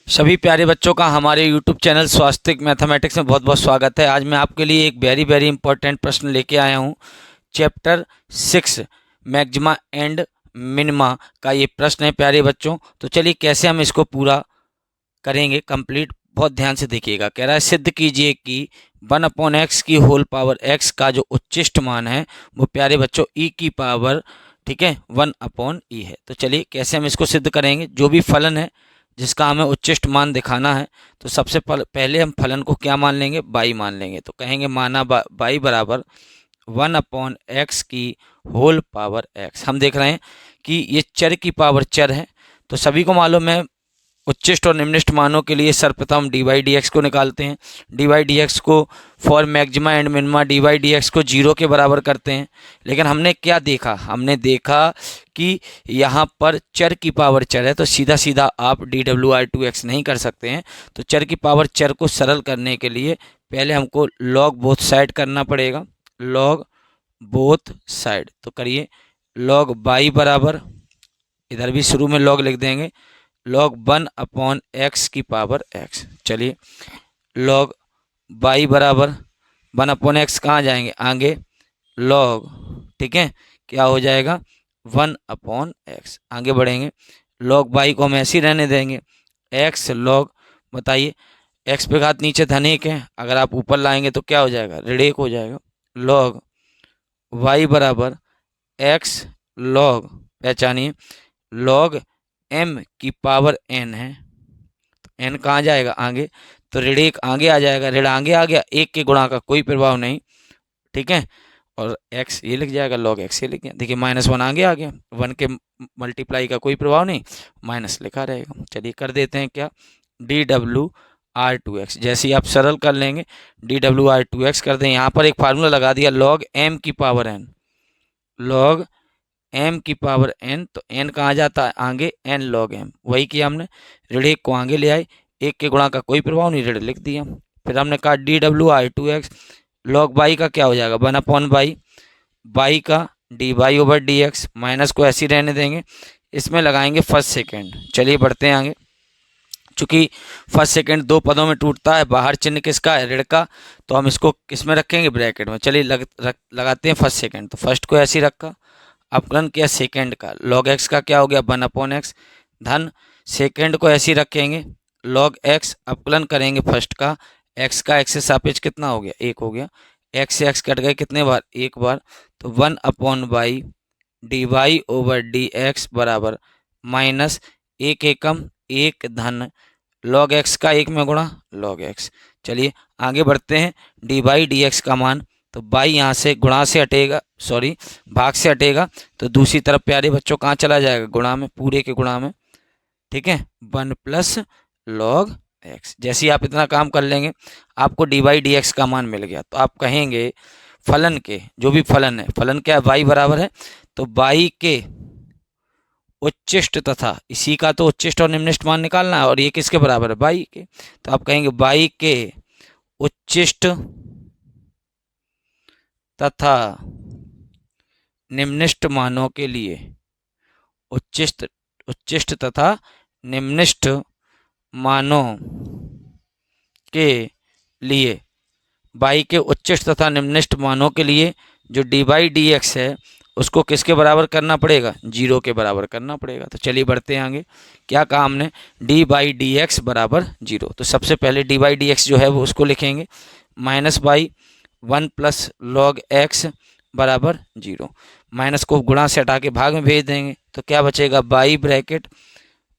सभी प्यारे बच्चों का हमारे YouTube चैनल स्वास्तिक मैथमेटिक्स में बहुत बहुत स्वागत है। आज मैं आपके लिए एक वेरी वेरी इंपॉर्टेंट प्रश्न लेके आया हूँ। चैप्टर 6 मैक्सिमा एंड मिनिमा का ये प्रश्न है प्यारे बच्चों। तो चलिए कैसे हम इसको पूरा करेंगे कंप्लीट, बहुत ध्यान से देखिएगा। कह रहा है सिद्ध कीजिए कि 1/x की होल पावर x का जो उच्चिष्ट मान है वो प्यारे बच्चों e की पावर, ठीक है, 1/e है। तो चलिए कैसे हम इसको सिद्ध करेंगे। जो भी फलन है जिसका हमें उच्चिष्ट मान दिखाना है, तो सबसे पहले हम फलन को क्या मान लेंगे, बाई मान लेंगे। तो कहेंगे माना बाई बराबर 1/x की होल पावर x। हम देख रहे हैं कि ये चर की पावर चर है, तो सभी को मालूम है उच्चिष्ट और निम्निष्ट मानों के लिए सर्वप्रथम डी बाई डी एक्स को निकालते हैं। डी बाई डी एक्स को for maxima and minima D by D x को 0 के बराबर करते हैं। लेकिन हमने क्या देखा, हमने देखा कि यहाँ पर चर की पावर चर है, तो सीधा सीधा आप D W I to X नहीं कर सकते हैं। तो चर की पावर चर को सरल करने के लिए पहले हमको लॉग बोथ साइड करना पड़ेगा। लॉग बोथ साइड तो करिए। लॉग बाई बराबर, इधर भी शुरू में लॉग लिख देंगे, log 1/x की पावर x। चलिए log बाई बराबर 1/x कहाँ जाएंगे, आगे log, ठीक है, क्या हो जाएगा 1/x। आगे बढ़ेंगे, log बाई को हम ऐसे ही रहने देंगे। x log, बताइए x पे घात नीचे धन 1 है, अगर आप ऊपर लाएंगे तो क्या हो जाएगा, ऋण 1 हो जाएगा। log y बराबर x log, पहचानिए log m की पावर n है, तो n कहाँ जाएगा आगे, तो ऋण 1 आगे आ जाएगा। ऋण आगे आ गया, 1 के गुणा का कोई प्रभाव नहीं, ठीक है, और x ये लिख जाएगा, log x ये लिख गया। देखिए -1 आगे आ गया, 1 के मल्टीप्लाई का कोई प्रभाव नहीं, माइनस लिखा रहेगा। चलिए कर देते हैं क्या, D W R to X. जैसे ही आप सरल कर लेंगे D W R to X कर दें, यहाँ पर एक फार्मूला लगा दिया log m की पावर n, log m की पावर n, तो n कहाँ जाता है आगे, n log m। वही किया हमने, ऋण 1 को आगे ले आए, 1 के गुणा का कोई प्रभाव नहीं, ऋण लिख दिया। फिर हमने कहा D W I to X, log Y का क्या हो जाएगा 1/बाई, बाई का D Y over D X, minus को ऐसे ही रहने देंगे, इसमें लगाएंगे फर्स्ट सेकेंड। चलिए बढ़ते हैं आगे। चूंकि फर्स्ट सेकेंड दो पदों में टूटता है, बाहर चिन्ह किसका है, ऋण का, तो हम इसको किस में रखेंगे, ब्रैकेट में। चलिए लगाते हैं फर्स्ट सेकेंड, तो फर्स्ट को ऐसे ही रखा, अपकलन किया सेकेंड का, log x का क्या हो गया 1/x, धन सेकेंड को ऐसे ही रखेंगे, log x अपकलन करेंगे फर्स्ट का, x का x से सापेक्ष कितना हो गया, 1 हो गया, x से x कट गए कितने बार, 1 बार, तो 1/बाई d y over D x बराबर माइनस 1 एकम 1 धन log x का 1 में गुणा log x। चलिए आगे बढ़ते हैं, डी बाई डी एक्स का मान, तो बाई यहाँ से गुणा से हटेगा, सॉरी भाग से हटेगा, तो दूसरी तरफ प्यारे बच्चों कहाँ चला जाएगा, गुणा में, पूरे के गुणा में, ठीक है, 1 प्लस log x। जैसे ही आप इतना काम कर लेंगे आपको डी बाई डी एक्स का मान मिल गया। तो आप कहेंगे फलन के, जो भी फलन है, फलन क्या है, y बराबर है, तो y के उच्चिष्ट तथा, इसी का तो उच्चिष्ट और निम्निष्ट मान निकालना है, और ये किसके बराबर है, y के। तो आप कहेंगे y के उच्चिष्ट तथा निम्निष्ट मानों के लिए, उच्चिष्ट तथा निम्निष्ट मानों के लिए, बाई के उच्चिष्ट तथा निम्निष्ट मानों के लिए जो डी बाई डी एक्स है उसको किसके बराबर करना पड़ेगा, 0 के बराबर करना पड़ेगा। तो चलिए बढ़ते हैं आगे। क्या कहा हमने, डी बाई डी एक्स बराबर 0। तो सबसे पहले डी बाई डी एक्स जो है वो उसको लिखेंगे, minus by 1 plus log x बराबर 0, माइनस को गुणा से हटा के भाग में भेज देंगे, तो क्या बचेगा, by bracket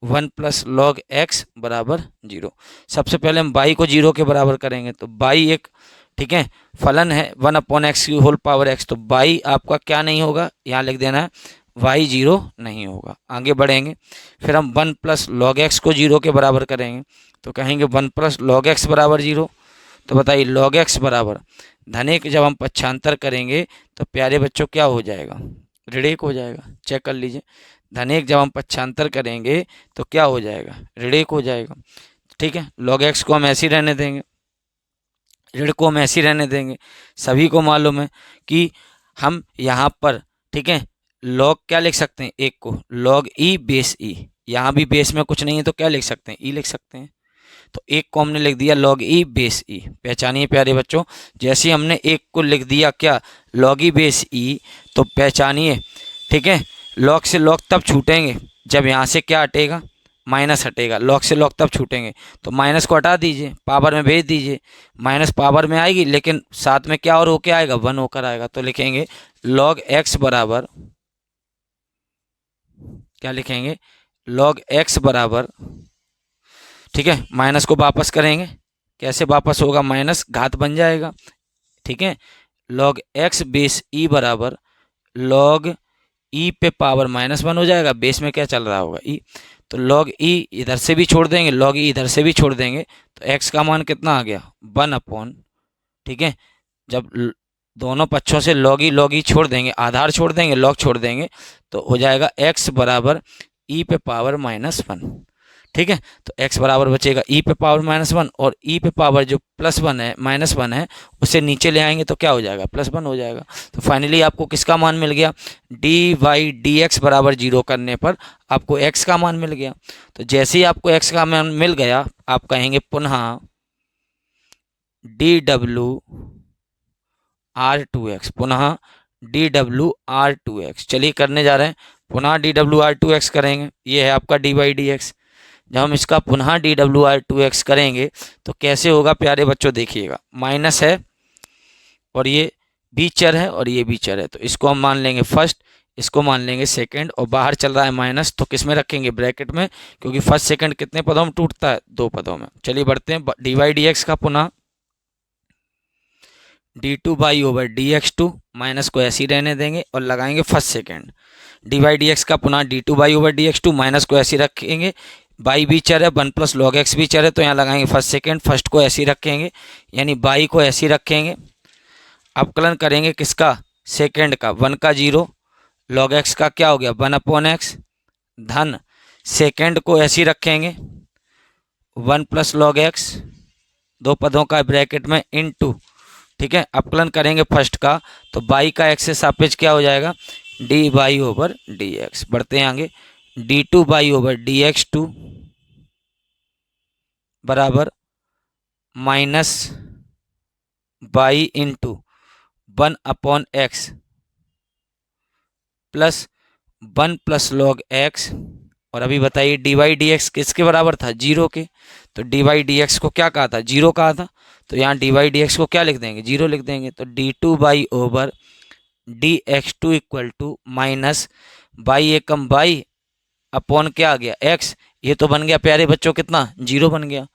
1 plus log x बराबर 0। सबसे पहले हम बाई को 0 के बराबर करेंगे, तो बाई एक, ठीक है, फलन है 1/x की होल पावर x, तो बाई आपका क्या नहीं होगा, यहाँ लिख देना है y 0 नहीं होगा। आगे बढ़ेंगे, फिर हम 1 प्लस log x को 0 के बराबर करेंगे, तो कहेंगे 1 प्लस log x बराबर 0। तो बताइए log x बराबर धन 1 जब हम पक्षांतर करेंगे तो प्यारे बच्चों क्या हो जाएगा, ऋण 1 हो जाएगा। चेक कर लीजिए, धन 1 जब हम पक्षांतर करेंगे तो क्या हो जाएगा, ऋण 1 हो जाएगा, ठीक है। log x को हम ऐसे ही रहने देंगे, ऋण को हम ऐसे ही रहने देंगे। सभी को मालूम है कि हम यहाँ पर, ठीक है, log क्या लिख सकते हैं, 1 को log e बेस e, यहाँ भी बेस में कुछ नहीं है तो क्या लिख सकते हैं, ई लिख सकते हैं। तो एक को हमने लिख दिया log ई बेस ई। पहचानिए प्यारे बच्चों, जैसे ही हमने एक को लिख दिया क्या log ई बेस ई, तो पहचानिए, ठीक है, log से log तब छूटेंगे जब यहाँ से क्या हटेगा, माइनस हटेगा। log से log तब छूटेंगे, तो माइनस को हटा दीजिए, पावर में भेज दीजिए, माइनस पावर में आएगी लेकिन साथ में क्या और होके आएगा, 1 होकर आएगा। तो लिखेंगे log x बराबर, क्या लिखेंगे, log x बराबर, ठीक है, माइनस को वापस करेंगे, कैसे वापस होगा, माइनस घात बन जाएगा, ठीक है, log x बेस ई बराबर log ई पे पावर -1 हो जाएगा, बेस में क्या चल रहा होगा, ई। तो log ई इधर से भी छोड़ देंगे, log ई इधर से भी छोड़ देंगे, तो x का मान कितना आ गया, 1 ठीक है, जब दोनों पक्षों से log ई छोड़ देंगे, आधार छोड़ देंगे, log छोड़ देंगे, तो हो जाएगा x बराबर ई पे पावर -1, ठीक है। तो x बराबर बचेगा ई पे पावर -1, और ई पे पावर जो +1 है, -1 है, उसे नीचे ले आएंगे तो क्या हो जाएगा, +1 हो जाएगा। तो फाइनली आपको किसका मान मिल गया, dy/dx बराबर 0 करने पर आपको x का मान मिल गया। तो जैसे ही आपको x का मान मिल गया, आप कहेंगे पुनः dw/r2x, पुनः dw/r2x। चलिए करने जा रहे हैं, पुनः dw/r2x करेंगे, ये है आपका dy/dx। जब हम इसका पुनः dw/r2x करेंगे तो कैसे होगा प्यारे बच्चों, देखिएगा, माइनस है और ये बी चर है और ये बी चर है, तो इसको हम मान लेंगे फर्स्ट, इसको मान लेंगे सेकंड, और बाहर चल रहा है माइनस, तो किस में रखेंगे, ब्रैकेट में, क्योंकि फर्स्ट सेकंड कितने पदों में टूटता है, 2 पदों में। चलिए बढ़ते हैं, dy/dx का पुनः d2/dx2, माइनस को ऐसे ही रहने देंगे और लगाएंगे फर्स्ट सेकंड, dy/dx का पुनः d2/dx2, माइनस को ऐसे ही रखेंगे, बाई भी चर है, 1 + log x भी चर है, तो यहाँ लगाएंगे फर्स्ट सेकंड, फर्स्ट को ऐसे ही रखेंगे, यानी बाई को ऐसे ही रखेंगे। अवकलन करेंगे किसका, सेकंड का, 1 का 0, log x का क्या हो गया, 1/x, धन सेकंड को ऐसे ही रखेंगे, 1 + log x, 2 पदों का ब्रैकेट में, इनटू, ठीक है, अवकलन करेंगे फर्स्ट का, तो बाई का x से सापेक्ष क्या हो जाएगा, dy/dx। बढ़ते हैं आगे, d2/dx2 बराबर minus by into 1/x plus 1 + log x, और अभी बताइए dy/dx किसके बराबर था, 0 के, तो dy/dx को क्या कहा था, 0 कहा था, तो यहाँ dy/dx को क्या लिख देंगे, 0 लिख देंगे। तो d2/dx2 equal to minus Y एकम बाई अपॉन क्या आ गया, x, ये तो बन गया प्यारे बच्चों कितना, 0 बन गया,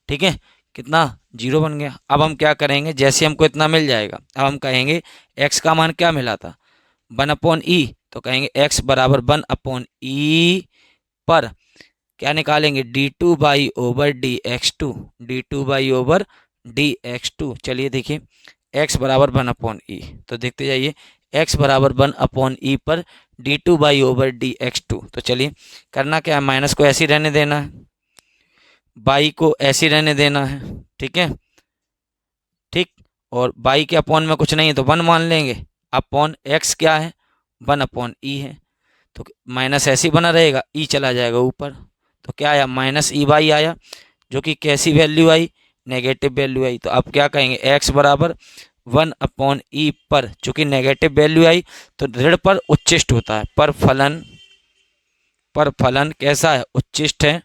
ठीक है, कितना, 0 बन गया। अब हम क्या करेंगे, जैसे हमको इतना मिल जाएगा, अब हम कहेंगे x का मान क्या मिला था, 1/e, तो कहेंगे x बराबर 1/e पर क्या निकालेंगे, d2/dx2, d2/dx2। चलिए देखिए, x बराबर 1/e, तो देखते जाइए, x बराबर 1/e पर d2/dx2। तो चलिए करना क्या है, माइनस को ऐसे ही रहने देना है, बाई को ऐसे ही रहने देना है, ठीक है, ठीक, और बाई के अपॉन में कुछ नहीं है तो 1 मान लेंगे, अपॉन x क्या है, 1/e है, तो माइनस ऐसे ही बना रहेगा, ई चला जाएगा ऊपर, तो क्या आया, -e/बाई आया, जो कि कैसी वैल्यू आई, नेगेटिव वैल्यू आई। तो आप क्या कहेंगे, x बराबर 1/e पर, चूंकि नेगेटिव वैल्यू आई तो ऋण पर उच्चिष्ट होता है, पर फलन कैसा है, उच्चिष्ट है,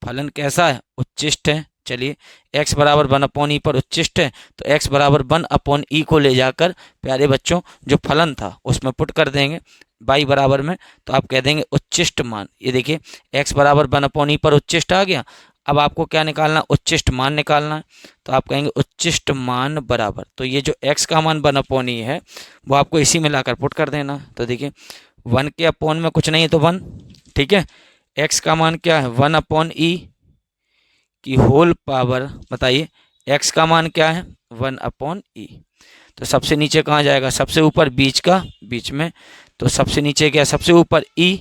फलन कैसा है, उच्चिष्ट है। चलिए x बराबर 1/e पर उच्चिष्ट है, तो x बराबर 1/e को ले जाकर प्यारे बच्चों जो फलन था उसमें पुट कर देंगे बाई बराबर में, तो आप कह देंगे उच्चिष्ट मान। ये देखिए x बराबर 1/e पर उच्चिष्ट आ गया। अब आपको क्या निकालना, उच्चिष्ट मान निकालना है, तो आप कहेंगे उच्चिष्ट मान बराबर, तो ये जो x का मान 1/e है वो आपको इसी में लाकर पुट कर देना। तो देखिए 1 के अपॉन में कुछ नहीं है तो 1, ठीक है, x का मान क्या है, 1/e की होल पावर, बताइए x का मान क्या है, 1/e। तो सबसे नीचे कहाँ जाएगा, सबसे ऊपर बीच का, बीच में, तो सबसे नीचे क्या, सबसे ऊपर e,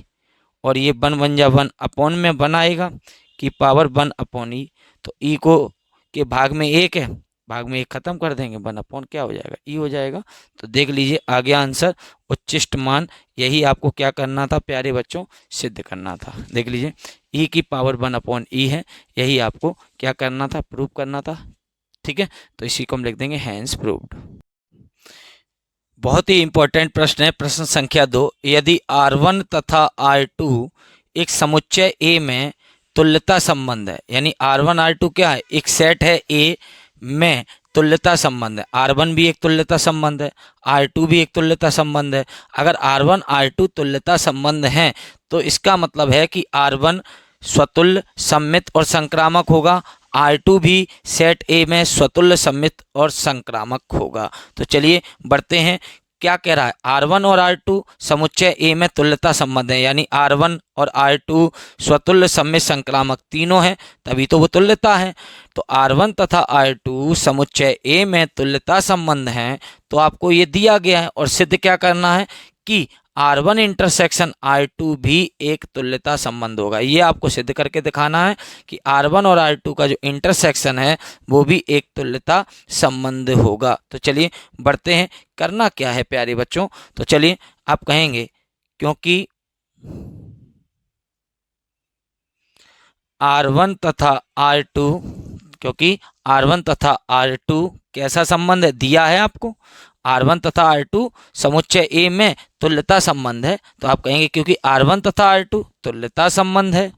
और ये 1 बन जा 1 अपॉन में 1 आएगा की पावर 1/e, तो e को के भाग में 1 है, भाग में एक खत्म कर देंगे, 1/, क्या हो जाएगा, ई हो जाएगा। तो देख लीजिए आ गया आंसर उच्चिष्ट मान। यही आपको क्या करना था प्यारे बच्चों, सिद्ध करना था। देख लीजिए ई की पावर 1/e है, यही आपको क्या करना था, प्रूव करना था। ठीक है, तो इसी को हम लिख देंगे हैंस प्रूव्ड। बहुत ही इंपॉर्टेंट प्रश्न है, प्रश्न संख्या 2। यदि R1 तथा R2 एक समुच्चय A में तुल्यता संबंध है, यानी R1 R2 क्या है, एक सेट है A में तुल्यता संबंध है। R1 भी एक तुल्यता संबंध है, R2 भी एक तुल्यता संबंध है। अगर R1 R2 तुल्यता संबंध है तो इसका मतलब है कि R1 स्वतुल्य, सममित और संक्रामक होगा, R2 भी सेट ए में स्वतुल्य, सममित और संक्रामक होगा। तो चलिए बढ़ते हैं, क्या कह रहा है, R1 और R2 समुच्चय ए में तुल्यता संबंध है, यानी R1 और R2 स्वतुल्य, सममित, संक्रामक तीनों हैं, तभी तो वो तुल्यता है। तो R1 तथा R2 समुच्चय ए में तुल्यता संबंध है, तो आपको ये दिया गया है और सिद्ध क्या करना है कि R1 इंटरसेक्शन R2 भी एक तुल्यता संबंध होगा। ये आपको सिद्ध करके दिखाना है कि R1 और R2 का जो इंटरसेक्शन है वो भी एक तुल्यता संबंध होगा। तो चलिए बढ़ते हैं, करना क्या है प्यारे बच्चों। तो चलिए आप कहेंगे क्योंकि R1 तथा R2, क्योंकि R1 तथा R2 कैसा संबंध है दिया है आपको, R1 तथा R2 समुच्चय ए में तुल्यता संबंध है। तो आप कहेंगे क्योंकि R1 तथा R2 तुल्यता संबंध है,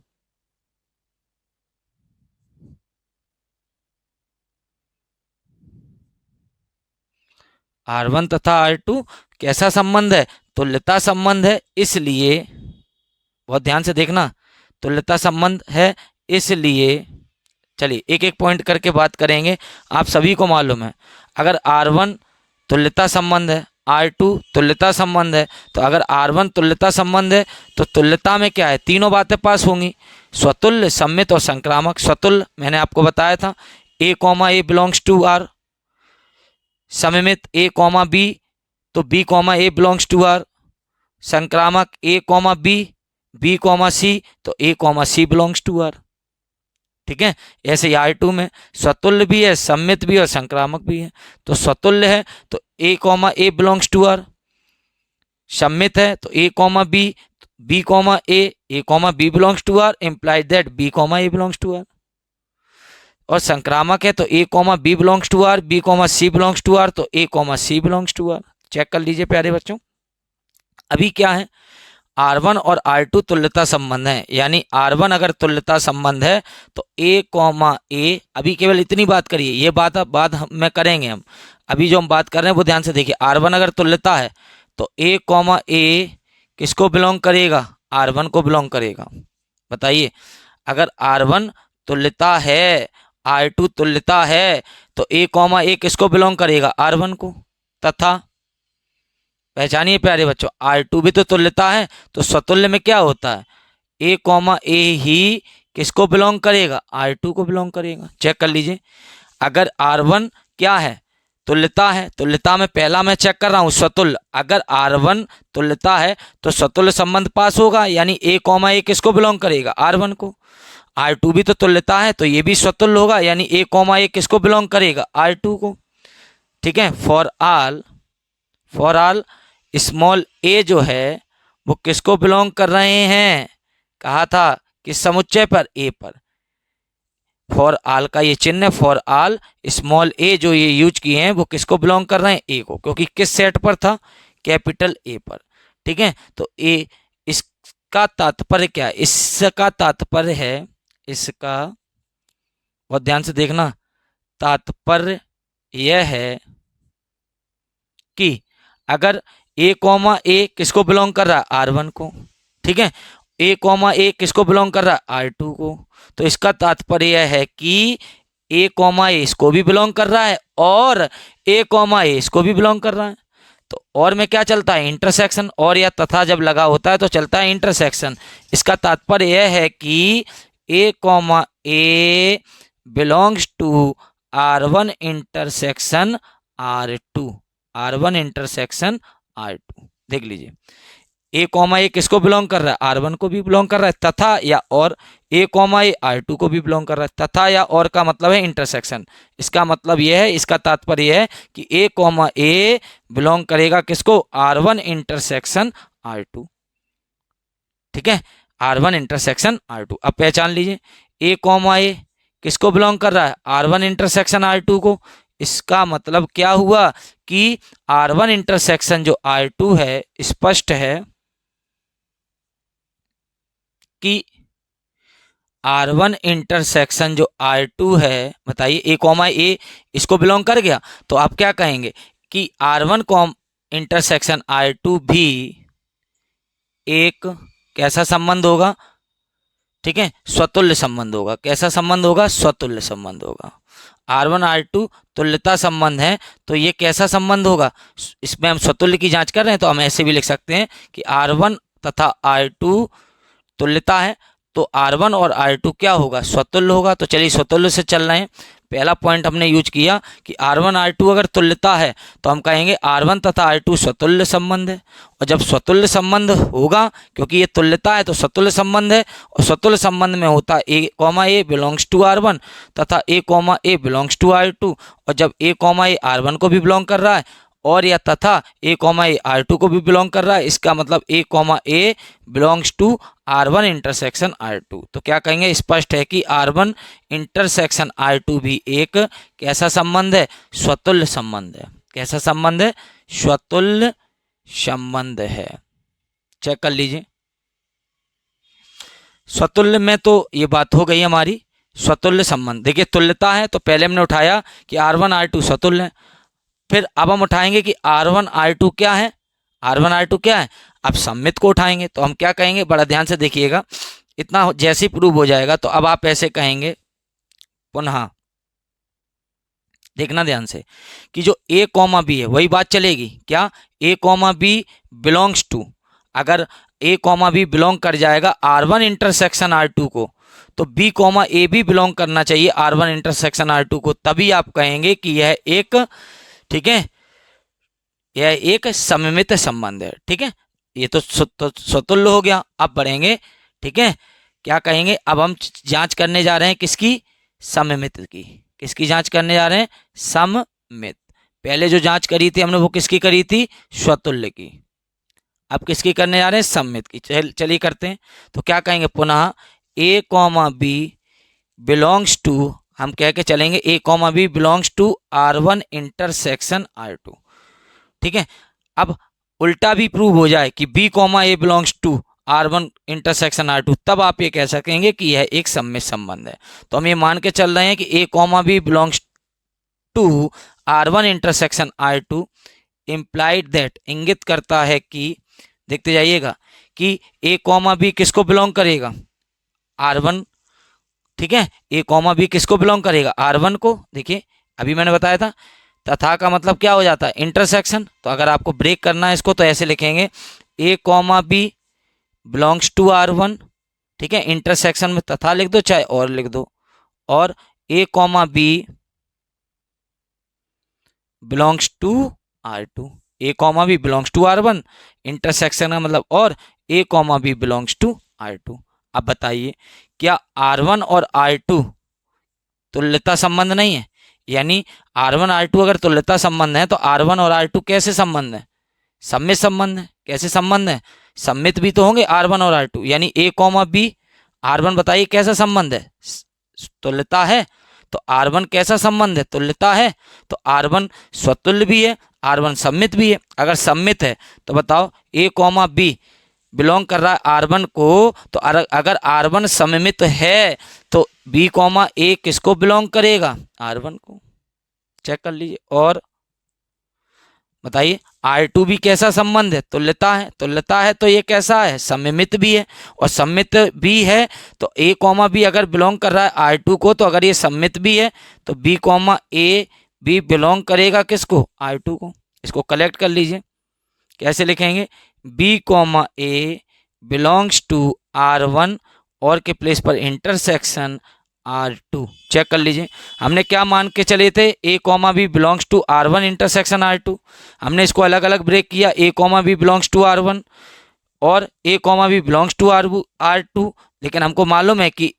R1 तथा R2 कैसा संबंध है, तुल्यता संबंध है, इसलिए बहुत ध्यान से देखना, तुल्यता संबंध है इसलिए। चलिए एक एक पॉइंट करके बात करेंगे। आप सभी को मालूम है अगर R1 तुल्यता संबंध है, R2 तुल्यता संबंध है, तो अगर R1 तुल्यता संबंध है तो तुल्यता में क्या है, तीनों बातें पास होंगी, स्वतुल्य, सममित और संक्रामक। स्वतुल्य मैंने आपको बताया था, A, A belongs to R, सममित A, B, तो B, A belongs to R, संक्रामक A, B, C, तो A, C belongs to R। ठीक है, ऐसे R2 में स्वतुल्य भी है, सममित भी और संक्रामक भी है। तो स्वतुल्य है तो A, बिलोंग्स टू R, सममित है तो A, B, A, B belongs to R, implies that B, A belongs to R। और संक्रामक है तो A, B belongs to R, B, C belongs to R, तो A, C belongs to R। Check कर लीजिए प्यारे बच्चों। अभी क्या है, R1 और R2 तुल्यता संबंध है, यानी R1 अगर तुल्यता संबंध है तो A, अभी केवल इतनी बात करिए, ये बात में करेंगे हम। अभी जो हम बात कर रहे हैं वो ध्यान से देखिए, R1 अगर तुल्यता है तो A किसको बिलोंग करेगा, R1 को बिलोंग करेगा। बताइए, अगर R1 तुल्यता है, R2 तुल्यता है, तो A किसको बिलोंग करेगा, R1 को। तथा पहचानिए प्यारे बच्चों, R2 भी तो तुल्यता है, तो स्वतुल्य में क्या होता है, A ही किसको बिलोंग करेगा, R2 को बिलोंग करेगा। चेक कर लीजिए, अगर R1 क्या है, तुल्यता है, तुल्यता में पहला मैं चेक कर रहा हूं स्वतुल्य, अगर R1 तुल्यता है तो स्वतुल्य संबंध पास होगा, यानी A किसको बिलोंग करेगा, R1 को। R2 भी तो तुल्यता है तो ये भी स्वतुल्य होगा, यानी A किसको बिलोंग करेगा, R2 को। ठीक है, फॉर ऑल स्मॉल a जो है वो किसको बिलोंग कर रहे हैं, कहा था किस समुच्चय पर, a पर। फॉर ऑल का ये चिन्ह, फॉर ऑल स्मॉल a जो ये यूज किए हैं वो किसको बिलोंग कर रहे हैं, a को, क्योंकि किस सेट पर था, कैपिटल A पर। ठीक है, तो a, इसका तात्पर्य क्या है, इसका तात्पर्य है, इसका बहुत ध्यान से देखना, तात्पर्य यह है कि अगर A किसको बिलोंग कर रहा है, R1 को। ठीक है, A किसको बिलोंग कर रहा है, R2 को। तो इसका तात्पर्य यह है कि A इसको भी बिलोंग कर रहा है और A इसको भी बिलोंग कर रहा है। तो और में क्या चलता है, इंटरसेक्शन, और या तथा जब लगा होता है तो चलता है इंटरसेक्शन। इसका तात्पर्य यह है कि A belongs to R1 intersection R2, R1 intersection R2। देख लीजिए, ए कॉमा ए किसको बिलोंग कर रहा है, R1 को भी बिलोंग कर रहा है, तथा या और ए कॉमा ए R2 को भी बिलोंग कर रहा है। तथा या और का मतलब है इंटरसेक्शन। इसका मतलब यह है, इसका तात्पर्य यह है कि ए कॉमा ए बिलोंग करेगा किसको, R1 इंटरसेक्शन R2। ठीक है, R1 इंटरसेक्शन R2। अब पहचान लीजिए, ए कॉमा ए किसको बिलोंग कर रहा है, R1 इंटरसेक्शन R2 को। इसका मतलब क्या हुआ कि R1 इंटरसेक्शन जो R2 है, स्पष्ट है कि R1 इंटरसेक्शन जो R2 है, बताइए ए कॉमा ए इसको बिलोंग कर गया, तो आप क्या कहेंगे कि R1 कॉम इंटरसेक्शन R2 भी एक कैसा संबंध होगा, ठीक है, स्वतुल्य संबंध होगा। कैसा संबंध होगा, स्वतुल्य संबंध होगा। R1 R2 तुल्यता संबंध है, तो ये कैसा संबंध होगा, इसमें हम स्वतुल्य की जांच कर रहे हैं, तो हम ऐसे भी लिख सकते हैं कि R1 तथा R2 तुल्यता है, तो R1 और R2 क्या होगा, स्वतुल्य होगा। तो चलिए स्वतुल्य से चल रहे हैं। पहला पॉइंट हमने यूज किया कि R1 R2 अगर तुल्यता है तो हम कहेंगे R1 तथा R2 स्वतुल्य संबंध है। और जब स्वतुल्य संबंध होगा, क्योंकि ये तुल्यता है तो स्वतुल्य संबंध है, और स्वतुल्य संबंध में होता है a comma A belongs to R1 तथा a comma A belongs to R2। और जब ए कॉमा ए R1 को भी बिलोंग कर रहा है और या तथा ए कॉमा ए R2 को भी बिलोंग कर रहा है, इसका मतलब a comma A belongs to R1 intersection R2। तो क्या कहेंगे, स्पष्ट है कि R1 इंटरसेक्शन R2 भी एक कैसा संबंध है, स्वतुल्य संबंध है। कैसा संबंध है, स्वतुल्य संबंध है। चेक कर लीजिए। स्वतुल्य में तो ये बात हो गई हमारी, स्वतुल्य संबंध। देखिए तुल्यता है तो पहले हमने उठाया कि R1 R2 स्वतुल्य है, फिर अब हम उठाएंगे कि R1 R2 क्या है, R1 R2 क्या है। अब सममित को उठाएंगे तो हम क्या कहेंगे, बड़ा ध्यान से देखिएगा, इतना जैसे ही प्रूव हो जाएगा तो अब आप ऐसे कहेंगे, पुनः देखना ध्यान से कि जो ए कॉमा बी है वही बात चलेगी। क्या, ए कॉमा बी बिलोंग्स टू, अगर ए कॉमा बी बिलोंग कर जाएगा R1 इंटरसेक्शन R2 को, तो बी कॉमा ए भी बिलोंग करना चाहिए R1 इंटरसेक्शन R2 को, तभी आप कहेंगे कि यह एक, ठीक है, यह एक सममित संबंध है। ठीक है, ये तो स्वतुल्य हो गया। अब बढ़ेंगे, ठीक है, क्या कहेंगे, अब हम जांच करने जा रहे हैं किसकी, सममित की। किसकी जांच करने जा रहे हैं, सममित। पहले जो जांच करी थी हमने वो किसकी करी थी, स्वतुल्य की। अब किसकी करने जा रहे हैं, सममित की। चलिए करते हैं। तो क्या कहेंगे, पुनः a comma B belongs to, हम कह के चलेंगे a comma B belongs to R1 intersection R2। ठीक है, अब उल्टा भी प्रूव हो जाए कि B comma A belongs to R1 intersection R2, तब आप ये कह सकेंगे कि यह एक सममित संबंध है। तो हम ये मान के चल रहे हैं कि ए comma B belongs to R1 intersection R2 implied that, इंगित करता है कि, देखते जाइएगा, कि ए कॉमा बी किसको बिलोंग करेगा, R1। ठीक है, ए कॉमा बी किसको बिलोंग करेगा, R1 को। देखिए अभी मैंने बताया था, तथा का मतलब क्या हो जाता है, इंटरसेक्शन। तो अगर आपको ब्रेक करना है इसको तो ऐसे लिखेंगे, a comma B belongs to R1, ठीक है, इंटरसेक्शन में तथा लिख दो चाहे और लिख दो, और ए comma B belongs to R2। A comma B belongs to R1 intersection का मतलब, और ए comma B belongs to R2। अब बताइए, क्या R1 और R2 तुल्यता संबंध नहीं है, यानी R1 R2 अगर तुल्यता संबंध है तो R1 और R2 कैसे संबंध है, सममित संबंध है। कैसे संबंध है, सममित भी तो होंगे R1 और R2, यानी ए कॉमा बी R1, बताइए कैसा संबंध है, तुल्यता है। तो R1 कैसा संबंध है, तुल्यता है। तो R1 स्वतुल्य भी है, R1 सममित भी है। अगर सममित है तो बताओ ए कॉमा बी बिलोंग कर रहा है R1 को, तो अगर R1 सममित है तो बी कॉमा ए किसको बिलोंग करेगा, R1 को। चेक कर लीजिए। और बताइए R2 भी कैसा संबंध है, तुल्यता है। तुल्यता है तो ये कैसा है, सममित भी है। और सममित भी है तो ए कॉमा बी अगर बिलोंग कर रहा है R2 को, तो अगर ये सममित भी है तो बी कॉमा ए भी बिलोंग करेगा किसको, R2 को। इसको कलेक्ट कर लीजिए। कैसे लिखेंगे, B comma A belongs to R1 और के प्लेस पर इंटरसेक्शन R2। चेक कर लीजिए, हमने क्या मान के चले थे, a comma B belongs to R1 intersection R2। हमने इसको अलग अलग ब्रेक किया, a comma B belongs to R1 और ए comma B belongs to R2, लेकिन हमको मालूम है कि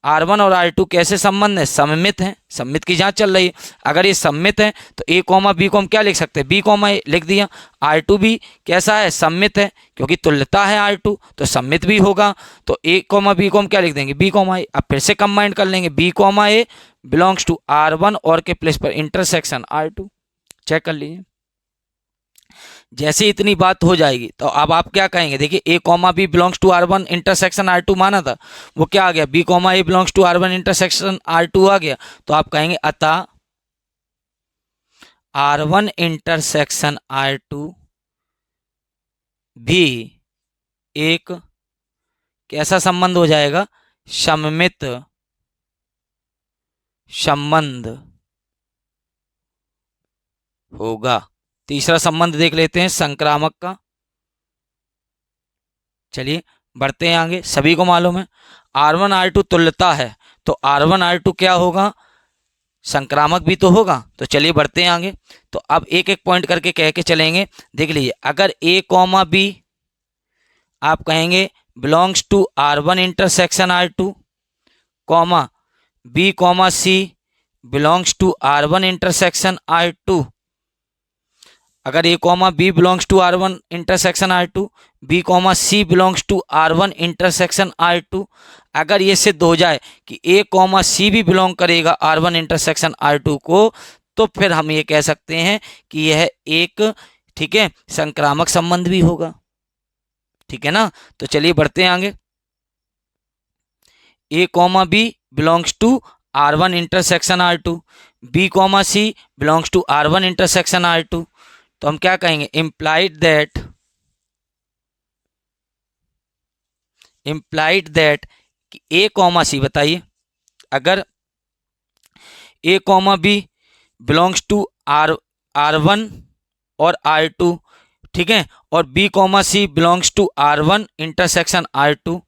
R1 और R2 कैसे संबंध है, सममित हैं, सममित की जांच चल रही है। अगर ये सममित है तो ए कॉमा बी को हम क्या लिख सकते हैं, बी कॉमा ए लिख दिया। R2 भी कैसा है, सममित है, क्योंकि तुल्यता है R2 तो सममित भी होगा। तो ए कॉमा बी को हम क्या लिख देंगे, बी कॉमा ए। अब फिर से कंबाइन कर लेंगे, B comma A belongs to R1 और के प्लेस पर इंटरसेक्शन R2। चेक कर लीजिए। जैसे इतनी बात हो जाएगी तो अब आप क्या कहेंगे, देखिए a comma B belongs to R1 intersection R2 माना था, वो क्या आ गया, b comma A belongs to R1 intersection R2 आ गया। तो आप कहेंगे अतः R1 इंटरसेक्शन R2 भी एक कैसा संबंध हो जाएगा, सममित संबंध होगा। तीसरा संबंध देख लेते हैं संक्रामक का। चलिए बढ़ते हैं आगे। सभी को मालूम है R1 R2 तुल्यता है, तो R1 R2 क्या होगा, संक्रामक भी तो होगा। तो चलिए बढ़ते हैं आगे। तो अब एक एक पॉइंट करके कह के चलेंगे। देख लीजिए, अगर ए कॉमा बी आप कहेंगे belongs to R1 intersection R2, comma B comma C belongs to R1 intersection R2, अगर ए comma B belongs to R1 intersection R2, B comma C belongs to R1 intersection R2, अगर ये सिद्ध हो जाए कि ए comma सी भी बिलोंग करेगा R1 intersection R2 को, तो फिर हम ये कह सकते हैं कि यह एक, ठीक है, संक्रामक संबंध भी होगा। ठीक है ना। तो चलिए बढ़ते हैं आगे। A comma B belongs to R1 intersection R2, B comma C belongs to R1 intersection R2, तो हम क्या कहेंगे, implied that कि ए कॉमा सी, बताइए अगर ए comma B belongs to R1 और R2, ठीक है, और B comma C belongs to R1 intersection R2,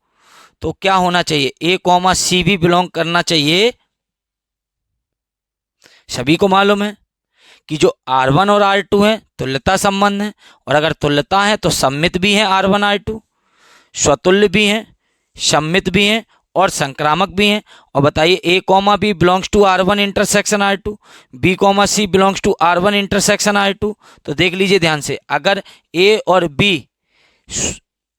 तो क्या होना चाहिए, ए कॉमा सी भी बिलोंग करना चाहिए। सभी को मालूम है कि जो R1 और R2 है तुल्यता संबंध है, और अगर तुल्यता है तो सम्मित भी है, R1 R2 स्वतुल्य भी हैं, सम्मित भी हैं और संक्रामक भी हैं। और बताइए A comma B belongs to R1 intersection R2, B comma C belongs to R1 intersection R2। तो देख लीजिए ध्यान से, अगर ए और बी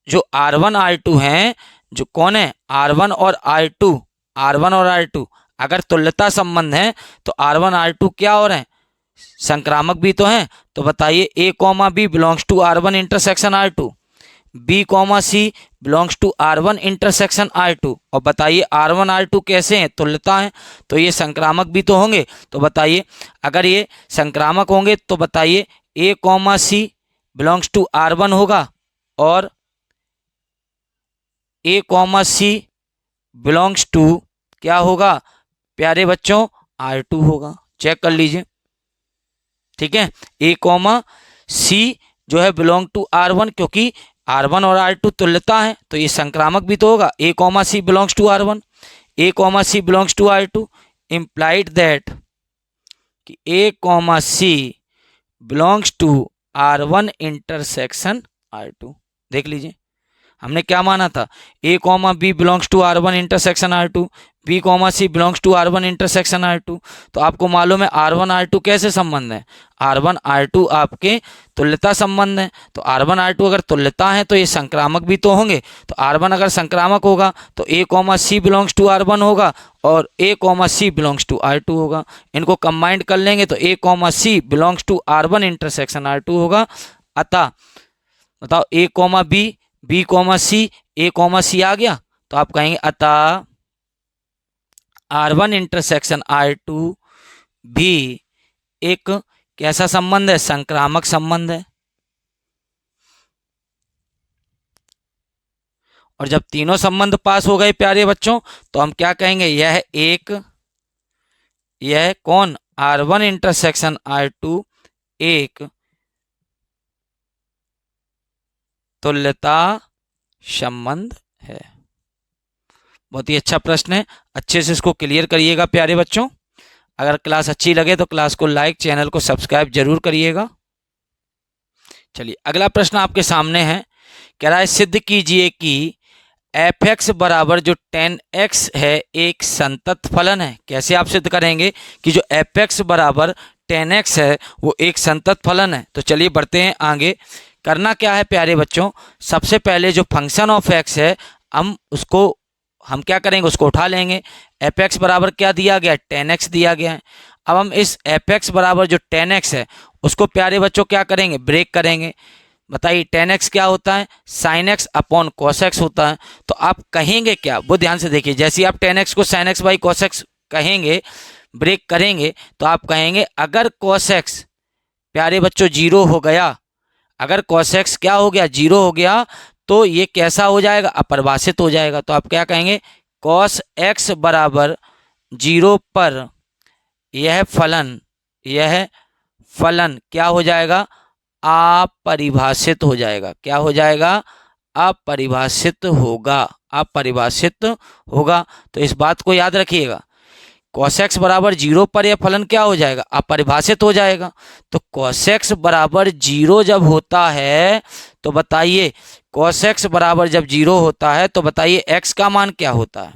जो R1 R2 हैं, जो कौन है, R1 और R2, R1 और R2 अगर तुल्यता संबंध है तो R1 R2 क्या हो रहे हैं, संक्रामक भी तो हैं। तो बताइए A comma B belongs to R1 intersection R2, B comma C belongs to R1 intersection R2, और बताइए R1 R2 कैसे हैं, तुल्यता हैं, तो ये संक्रामक भी तो होंगे। तो बताइए अगर ये संक्रामक होंगे तो बताइए A comma C belongs to R1 होगा और ए कॉमा सी बिलोंग्स टू क्या होगा प्यारे बच्चों, R2 होगा। चेक कर लीजिए, ठीक है। ए कॉमा सी जो है बिलोंग टू R1, क्योंकि R1 और R2 तुल्यता है तो ये संक्रामक भी तो होगा। A comma C belongs to R1, A comma C belongs to R2, implied that कि ए comma C belongs to R1 intersection R2। देख लीजिए हमने क्या माना था, A comma B belongs to R1 intersection R2, B comma C belongs to R1 intersection R2। तो आपको मालूम है R1 R2 कैसे संबंध है, R1 R2 आपके तुल्यता संबंध है। तो R1 R2 अगर तुल्यता है तो ये संक्रामक भी तो होंगे। तो R1 अगर संक्रामक होगा तो A comma C belongs to R1 होगा और ए comma C belongs to R2 होगा। इनको कंबाइंड कर लेंगे तो A comma C belongs to R1 intersection R2 होगा। अतः बताओ A comma B comma C, A comma C आ गया, तो आप कहेंगे अतः R1 इंटरसेक्शन R2 भी एक कैसा संबंध है, संक्रामक संबंध है। और जब तीनों संबंध पास हो गए प्यारे बच्चों तो हम क्या कहेंगे, यह कौन, R1 इंटरसेक्शन R2 एक तुल्यता संबंध है। बहुत ही अच्छा प्रश्न है, अच्छे से इसको क्लियर करिएगा प्यारे बच्चों। अगर क्लास अच्छी लगे तो क्लास को लाइक, चैनल को सब्सक्राइब जरूर करिएगा। चलिए अगला प्रश्न आपके सामने है कह रहा है सिद्ध कीजिए कि f(x) बराबर जो tan x है एक संतत फलन है। कैसे आप सिद्ध करेंगे कि जो f(x) बराबर tan x है वो एक संतत फलन है। तो चलिए बढ़ते हैं आगे। करना क्या है प्यारे बच्चों, सबसे पहले जो फंक्शन ऑफ x है हम क्या करेंगे, उसको उठा लेंगे। f(x) बराबर क्या दिया गया, tan x दिया गया है। अब हम इस f(x) बराबर जो tan x है उसको प्यारे बच्चों क्या करेंगे, ब्रेक करेंगे। बताइए tan x क्या होता है, sin x upon cos x होता है। तो आप कहेंगे क्या, वो ध्यान से देखिए। जैसे ही आप tan x को sin x by cos x कहेंगे, ब्रेक करेंगे, तो आप कहेंगे अगर cos x प्यारे बच्चों 0 हो गया, अगर cos x क्या हो गया, 0 हो गया, तो ये कैसा हो जाएगा, अपरिभाषित हो जाएगा। तो आप क्या कहेंगे, cos x बराबर 0 पर यह फलन क्या हो जाएगा, अपरिभाषित हो जाएगा। क्या हो जाएगा, अपरिभाषित होगा। तो इस बात को याद रखिएगा, cos x बराबर 0 पर यह फलन क्या हो जाएगा, अपरिभाषित हो जाएगा। तो cos x बराबर 0 जब होता है तो बताइए, cos x बराबर जब 0 होता है तो बताइए x का मान क्या होता है।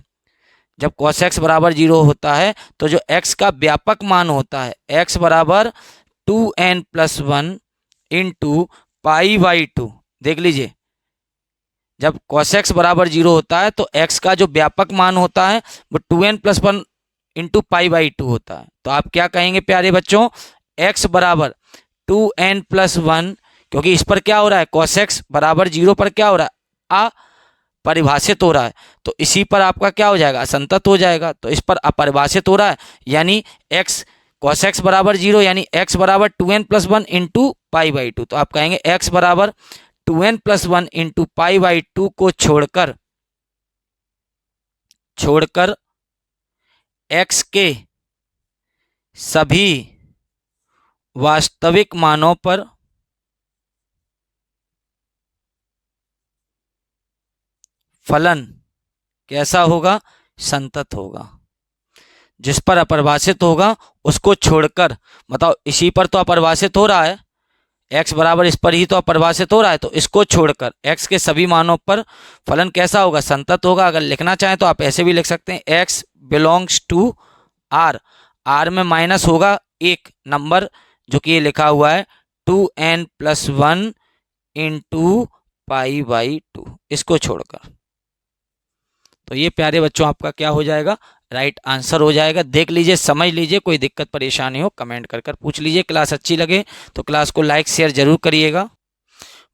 जब cos x बराबर 0 होता है तो जो x का व्यापक मान होता है, x बराबर 2n+1 इंटू पाई बाई 2। देख लीजिए, जब cos x बराबर 0 होता है तो x का जो व्यापक मान होता है वो 2n+1 इंटू पाई बाई 2 होता है। तो आप क्या कहेंगे प्यारे बच्चों, x बराबर 2n+1, क्योंकि इस पर क्या हो रहा है, cos x बराबर 0 पर क्या हो रहा है, अपरिभाषित हो रहा है। तो इसी पर आपका क्या हो जाएगा, असंतत हो जाएगा। तो इस पर अपरिभाषित हो रहा है, यानी x cos x बराबर 0 यानी x बराबर 2n+1 इंटू पाई बाई 2। तो आप कहेंगे x बराबर 2n+1 इंटू पाई बाई 2 को छोड़कर x के सभी वास्तविक मानों पर फलन कैसा होगा, संतत होगा। जिस पर अपरिभाषित होगा उसको छोड़कर, बताओ इसी पर तो अपरिभाषित हो रहा है, x बराबर इस पर ही तो अपरिभाषित हो रहा है, तो इसको छोड़कर x के सभी मानों पर फलन कैसा होगा, संतत होगा। अगर लिखना चाहें तो आप ऐसे भी लिख सकते हैं, x बिलोंग्स टू r में माइनस होगा एक नंबर जो कि ये लिखा हुआ है 2n+1 इंटू पाई बाई 2, इसको छोड़कर। तो ये प्यारे बच्चों आपका क्या हो जाएगा, राइट आंसर हो जाएगा। देख लीजिए, समझ लीजिए, कोई दिक्कत परेशानी हो कमेंट कर पूछ लीजिए। क्लास अच्छी लगे तो क्लास को लाइक शेयर जरूर करिएगा।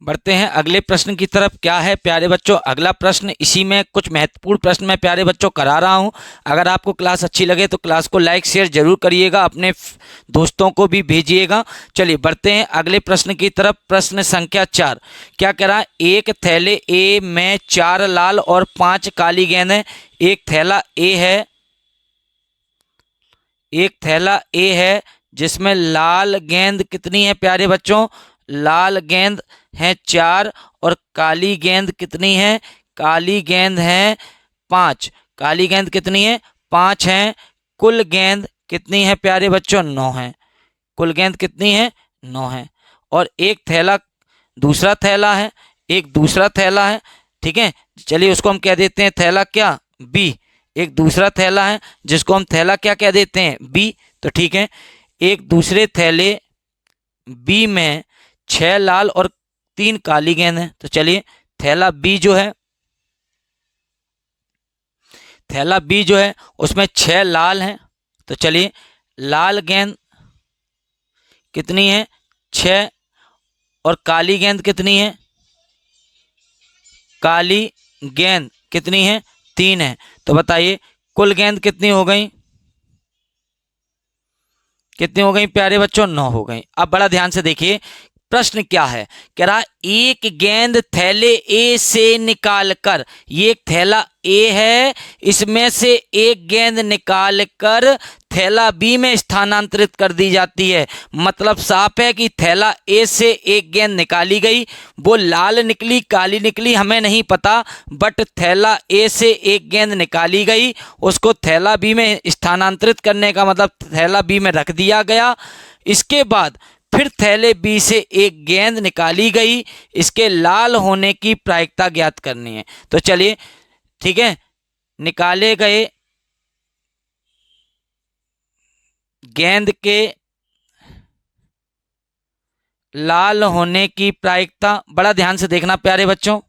बढ़ते हैं अगले प्रश्न की तरफ। क्या है प्यारे बच्चों अगला प्रश्न, इसी में कुछ महत्वपूर्ण प्रश्न मैं प्यारे बच्चों करा रहा हूं। अगर आपको क्लास अच्छी लगे तो क्लास को लाइक शेयर जरूर करिएगा, अपने दोस्तों को भी भेजिएगा। चलिए बढ़ते हैं अगले प्रश्न की तरफ। प्रश्न संख्या 4 क्या कह रहा है, एक थैले ए में 4 लाल और 5 काली गेंद है। एक थैला ए है जिसमें लाल गेंद कितनी है प्यारे बच्चों, लाल गेंद हैं 4 और काली गेंद कितनी है, काली गेंद है 5। काली गेंद कितनी है, 5 है। कुल गेंद कितनी है प्यारे बच्चों, 9 है। कुल गेंद कितनी है, 9 है। और एक थैला दूसरा थैला है, एक दूसरा थैला है, ठीक है। चलिए उसको हम कह देते हैं थैला क्या, बी। एक दूसरा थैला है जिसको हम थैला क्या कह देते हैं, बी। तो ठीक है, एक दूसरे थैले बी में 6 लाल और 3 काली गेंद है। तो चलिए थैला बी जो है उसमें 6 लाल हैं। तो चलिए लाल गेंद कितनी है, 6, और काली गेंद कितनी है, काली गेंद कितनी है, 3 है। तो बताइए कुल गेंद कितनी हो गई, प्यारे बच्चों, 9 हो गई। अब बड़ा ध्यान से देखिए प्रश्न क्या है, कह रहा एक गेंद थैले ए से निकालकर, ये एक थैला ए है, इसमें से एक गेंद निकालकर थैला बी में स्थानांतरित कर दी जाती है। मतलब साफ है कि थैला ए से एक गेंद निकाली गई, वो लाल निकली काली निकली हमें नहीं पता, बट थैला ए से एक गेंद निकाली गई, उसको थैला बी में स्थानांतरित करने का मतलब थैला बी में रख दिया गया। इसके बाद फिर थैले बी से एक गेंद निकाली गई, इसके लाल होने की प्रायिकता ज्ञात करनी है। तो चलिए ठीक है, निकाले गए गेंद के लाल होने की प्रायिकता, बड़ा ध्यान से देखना प्यारे बच्चों।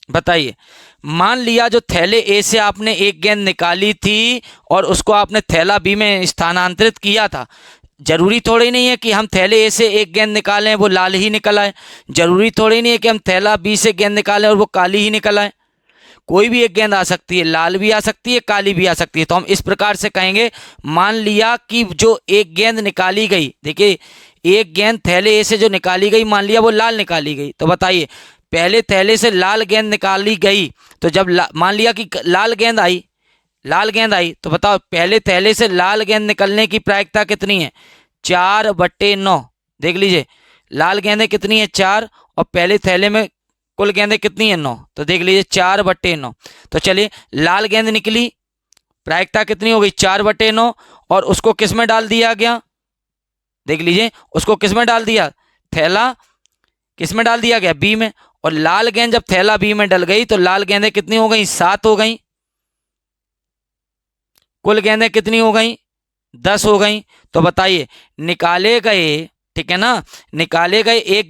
बताइए, मान लिया जो थैले ए से आपने एक गेंद निकाली थी और उसको आपने थैला बी में स्थानांतरित किया था। जरूरी थोड़ी नहीं है कि हम थैले ए से एक गेंद निकालें वो लाल ही निकल आए, जरूरी थोड़ी नहीं है कि हम थैला बी से गेंद निकालें और वो काली ही निकल आए। कोई भी एक गेंद आ सकती है, लाल भी आ सकती है, काली भी आ सकती है। तो हम इस प्रकार से कहेंगे, मान लिया कि जो एक गेंद निकाली गई, देखिए एक गेंद थैले ए से जो निकाली गई, मान लिया वो लाल निकाली गई। तो बताइए, पहले थैले से लाल गेंद निकाली गई, तो जब मान लिया कि लाल गेंद आई, तो बताओ पहले थैले से लाल गेंद निकलने की प्रायिकता कितनी है? 4/9। देख लीजिए, लाल गेंदें कितनी है? 4, और पहले थैले में कुल गेंदें कितनी है? 9। तो देख लीजिए 4/9। तो चलिए, लाल गेंद निकली, प्रायिकता कितनी हो गई? 4/9, और उसको किस में डाल दिया गया? देख लीजिए, उसको किस में डाल दिया? थैला किस में डाल दिया गया? बी में। और लाल गेंद जब थैला बी में डल गई तो लाल गेंदें कितनी हो गई? 7 हो गई। कुल गेंदें कितनी हो गई? 10 हो गई। तो बताइए, निकाले गए, ठीक है ना, निकाले गए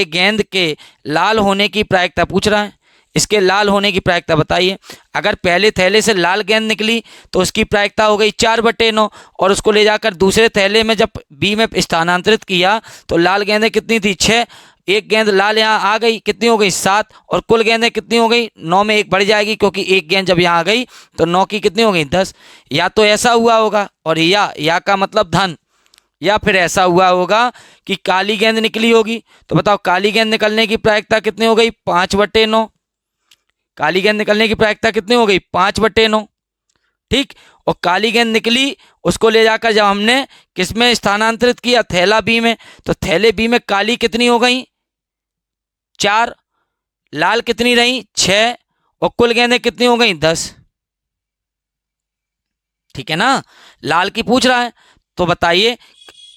गेंद के लाल होने की प्रायिकता पूछ रहा है। इसके लाल होने की प्रायिकता बताइए। अगर पहले थैले से लाल गेंद निकली तो उसकी प्रायिकता हो गई 4/9, और उसको ले जाकर दूसरे थैले में जब बी में स्थानांतरित किया तो लाल गेंदें कितनी थी? 6। एक गेंद लाल यहाँ आ गई, कितनी हो गई? 7। और कुल गेंदें कितनी हो गई? 9 में एक बढ़ जाएगी, क्योंकि एक गेंद जब यहाँ आ गई तो 9 की कितनी हो गई? 10। या तो ऐसा हुआ होगा, और या का मतलब धन, या फिर ऐसा हुआ होगा कि काली गेंद निकली होगी। तो बताओ, काली गेंद निकलने की प्रायिकता कितनी हो गई? 5/9। काली गेंद निकलने की प्रायिकता कितनी हो गई? 5/9। ठीक। और काली गेंद निकली, उसको ले जाकर जब हमने किस में स्थानांतरित किया? थैला बी में। तो थैले बी में काली कितनी हो गई? 4। लाल कितनी रही? 6। और कुल गेंदें कितनी हो गई? 10। ठीक है ना, लाल की पूछ रहा है। तो बताइए,